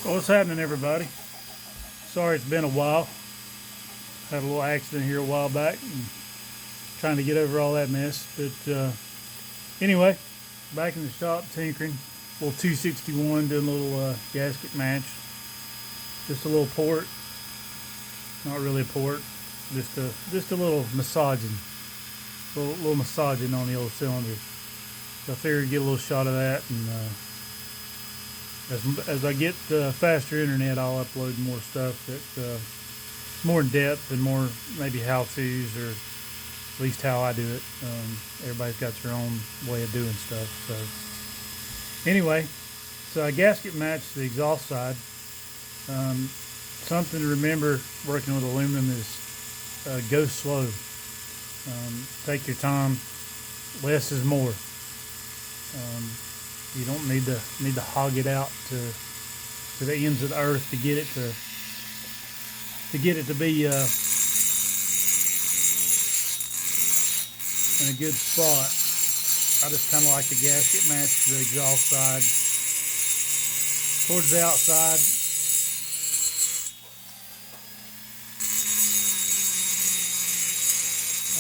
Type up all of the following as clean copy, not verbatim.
Well, what's happening, everybody? Sorry it's been a while. Had a little accident here a while back and trying to get over all that mess. But anyway, back in the shop tinkering. Little 261 doing a little gasket match. Just a little port. Not really a port. Just a little massaging. A little massaging on the old cylinder. So I figured get a little shot of that, and as I get faster internet, I'll upload more stuff that more in depth and more maybe how tos, or at least how I do it. Everybody's got their own way of doing stuff. So anyway, so I gasket matched the exhaust side. Something to remember working with aluminum is go slow. Take your time. Less is more. You don't need to hog it out to the ends of the earth to get it to be in a good spot. I just kind of like the gasket match the exhaust side towards the outside.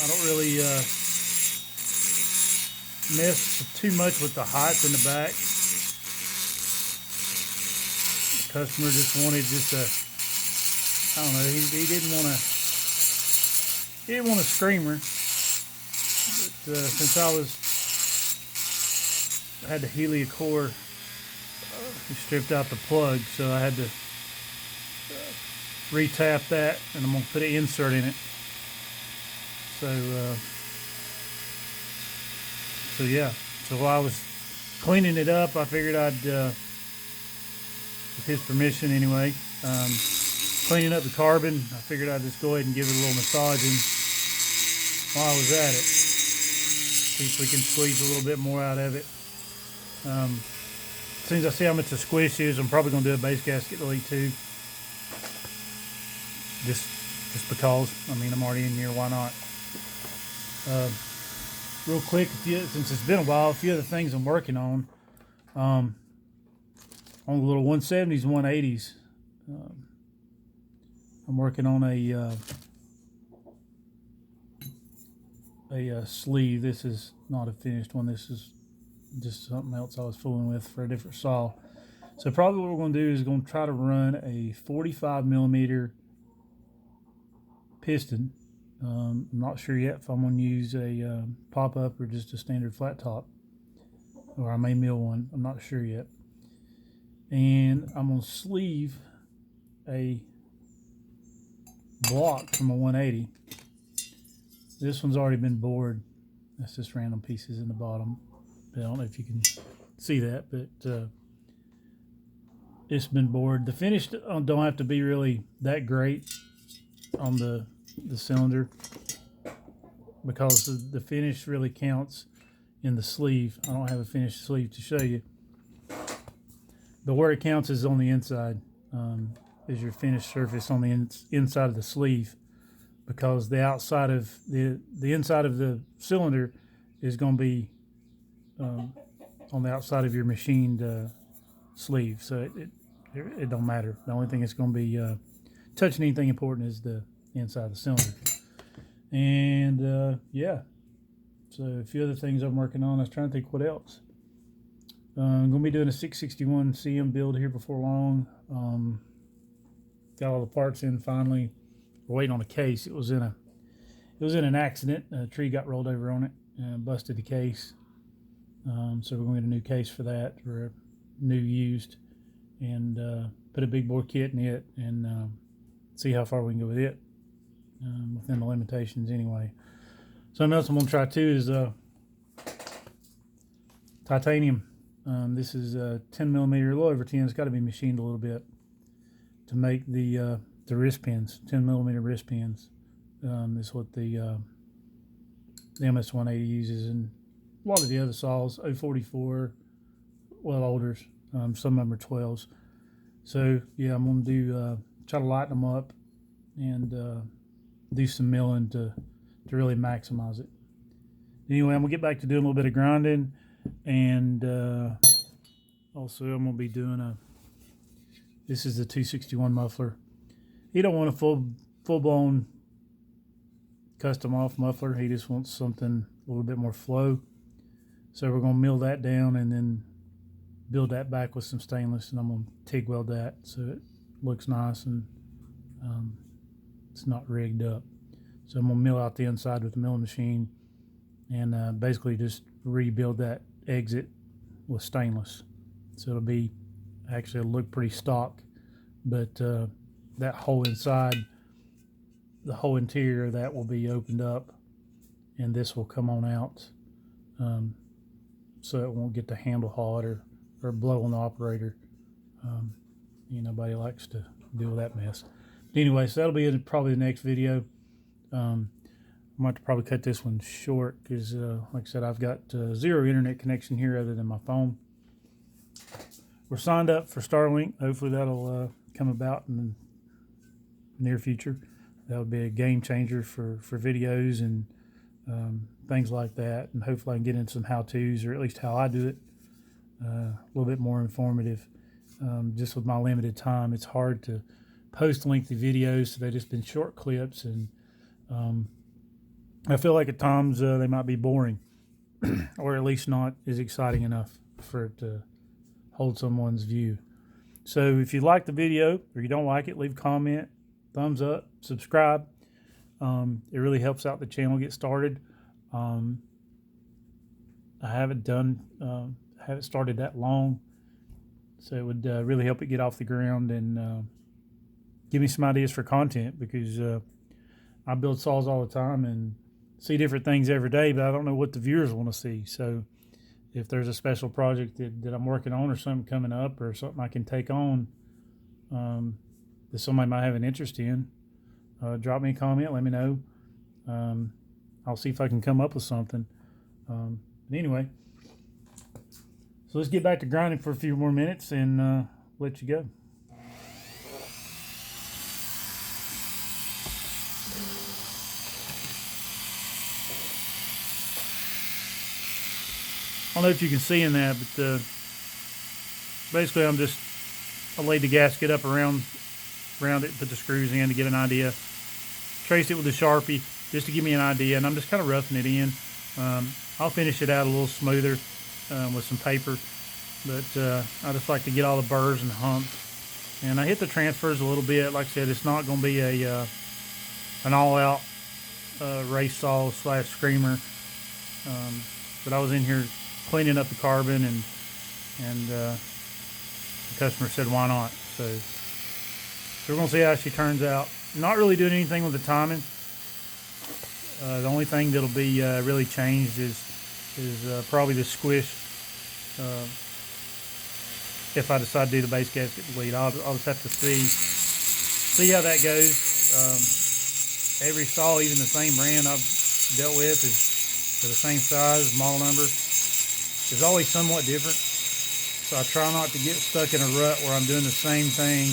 I don't really mess too much with the height in the back. The customer just wanted I don't know, he didn't want a screamer. But since I had the Helia core, he stripped out the plug, so I had to re-tap that, and I'm gonna put an insert in it. So yeah. So while I was cleaning it up, I figured I'd, with his permission anyway, cleaning up the carbon, I figured I'd just go ahead and give it a little massaging while I was at it. See if we can squeeze a little bit more out of it. As soon as I see how much the squish is, I'm probably going to do a base gasket delete too. Just because. I mean, I'm already in here. Why not? Real quick, since it's been a while, a few of the things I'm working on the little 170s, 180s. I'm working on a sleeve. This is not a finished one. This is just something else I was fooling with for a different saw. So probably what we're going to do is going to try to run a 45 millimeter piston. I'm not sure yet if I'm going to use a pop-up or just a standard flat top, or I may mill one. I'm not sure yet. And I'm going to sleeve a block from a 180. This one's already been bored. That's just random pieces in the bottom. I don't know if you can see that, but it's been bored. The finish don't have to be really that great on the cylinder, because the finish really counts in the sleeve. I don't have a finished sleeve to show you, but where it counts is on the inside. Is your finished surface on the inside of the sleeve, because the outside of the inside of the cylinder is going to be on the outside of your machined sleeve, so it don't matter. The only thing that's going to be touching anything important is the inside of the cylinder. And yeah, so a few other things I'm working on. I was trying to think what else. I'm going to be doing a 661 CM build here before long. Got all the parts in finally. We're waiting on a case. It was in an accident. A tree got rolled over on it and busted the case. So we're going to get a new case for that, or a new used, and put a big bore kit in it, and see how far we can go with it within the limitations anyway. Something else I'm going to try too is titanium. This is 10 millimeter, a little over 10. It's got to be machined a little bit to make the wrist pins, 10 millimeter wrist pins. Is what the MS-180 uses, and a lot of the other saws, 044, well, olders. Some of them are 12s. So yeah, I'm going to do try to lighten them up and do some milling to really maximize it. Anyway, I'm going to get back to doing a little bit of grinding, and also I'm going to be doing This is the 261 muffler. He don't want a full-blown custom off muffler. He just wants something a little bit more flow. So we're going to mill that down and then build that back with some stainless, and I'm going to TIG weld that so it looks nice and it's not rigged up. So I'm going to mill out the inside with the milling machine and basically just rebuild that exit with stainless. So it'll be, actually it'll look pretty stock, but that whole inside, the whole interior of that will be opened up, and this will come on out, so it won't get the handle hot or blow on the operator. Nobody likes to deal with that mess. But anyway, so that'll be in probably the next video. I'm going to probably cut this one short because, like I said, I've got zero internet connection here other than my phone. We're signed up for Starlink. Hopefully that'll come about in the near future. That would be a game changer for videos and things like that. And hopefully I can get into some how-tos, or at least how I do it, a little bit more informative. Just with my limited time, it's hard to post lengthy videos, so they've just been short clips, and I feel like at times they might be boring or at least not as exciting enough for it to hold someone's view. So if you like the video or you don't like it, leave a comment, thumbs up, subscribe. It really helps out the channel get started. I haven't started that long, so it would really help it get off the ground and give me some ideas for content, because I build saws all the time and see different things every day, but I don't know what the viewers want to see. So if there's a special project that I'm working on, or something coming up, or something I can take on that somebody might have an interest in, drop me a comment, let me know. I'll see if I can come up with something. But anyway, so let's get back to grinding for a few more minutes and let you go. I don't know if you can see in that, but basically I laid the gasket up around it, put the screws in to get an idea, traced it with a Sharpie just to give me an idea, and I'm just kind of roughing it in. I'll finish it out a little smoother with some paper, but I just like to get all the burrs and humps. And I hit the transfers a little bit. Like I said, it's not going to be an all-out race saw / screamer, but I was in here cleaning up the carbon, and the customer said why not. So we're going to see how she turns out. Not really doing anything with the timing. The only thing that'll be really changed is probably the squish. If I decide to do the base gasket bleed, I'll just have to see how that goes. Every saw, even the same brand I've dealt with, is for the same size, model number, is always somewhat different. So I try not to get stuck in a rut where I'm doing the same thing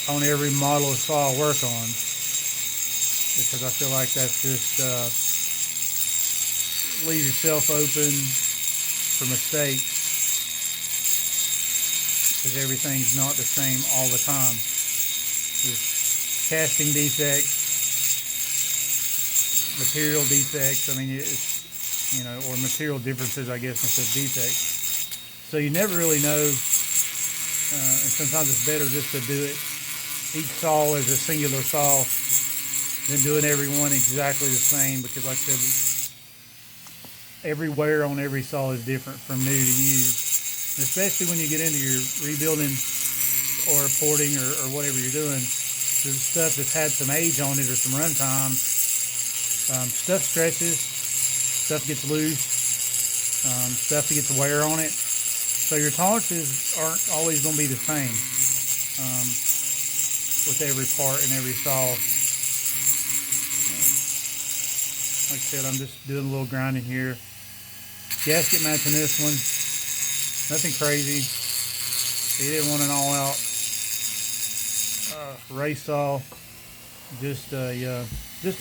on every model of saw I work on, because I feel like that's just leave yourself open for mistakes, because everything's not the same all the time. There's casting defects, material defects. I mean, it's, or material differences, I guess, instead of defects. So you never really know, and sometimes it's better just to do it, each saw as a singular saw, than doing every one exactly the same, because like I said, every wear on every saw is different from new to used. And especially when you get into your rebuilding or porting or whatever you're doing, the stuff that's had some age on it or some runtime, stuff stretches. Stuff gets loose, stuff gets wear on it. So your tolerances aren't always going to be the same with every part and every saw. Like I said, I'm just doing a little grinding here. Gasket matching this one. Nothing crazy. He didn't want an all-out race saw. Just a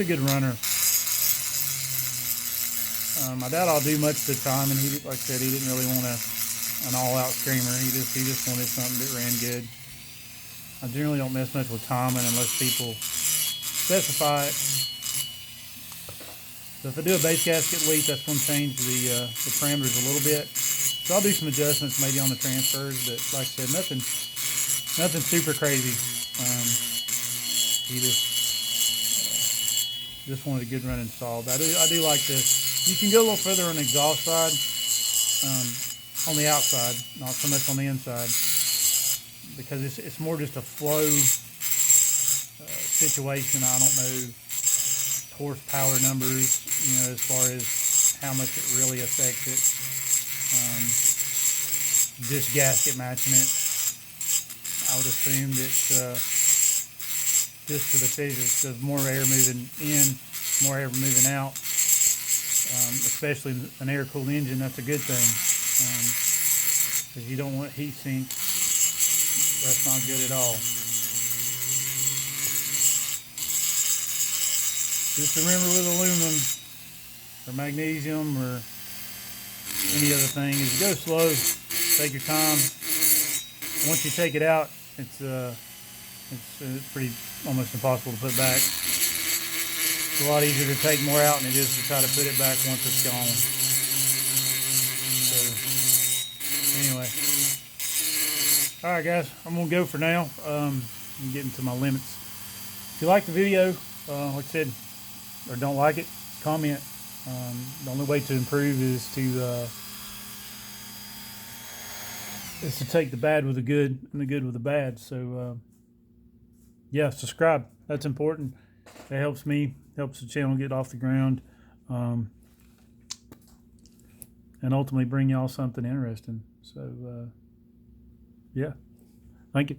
good runner. I doubt I'll do much of the time, and he, like I said, he didn't really want an all-out screamer. He just wanted something that ran good. I generally don't mess much with timing unless people specify it. So if I do a base gasket leak, that's going to change the parameters a little bit. So I'll do some adjustments maybe on the transfers, but like I said, nothing super crazy. You just wanted a good run installed. I do like this. You can go a little further on the exhaust side, on the outside, not so much on the inside, because it's more just a flow situation. I don't know horsepower numbers, as far as how much it really affects it. This gasket matching it, I would assume that just for the physics of more air moving in, more air moving out, especially an air-cooled engine, that's a good thing. Because you don't want heat sink. That's not good at all. Just remember with aluminum or magnesium or any other thing, is go slow, take your time. Once you take it out, it's pretty almost impossible to put back. It's a lot easier to take more out than it is to try to put it back once it's gone. So anyway, all right, guys, I'm gonna go for now. I'm getting to my limits. If you like the video, like I said, or don't like it, comment. The only way to improve is to take the bad with the good and the good with the bad. So yeah, subscribe. That's important. That helps me, helps the channel get off the ground, and ultimately bring y'all something interesting. So yeah, thank you.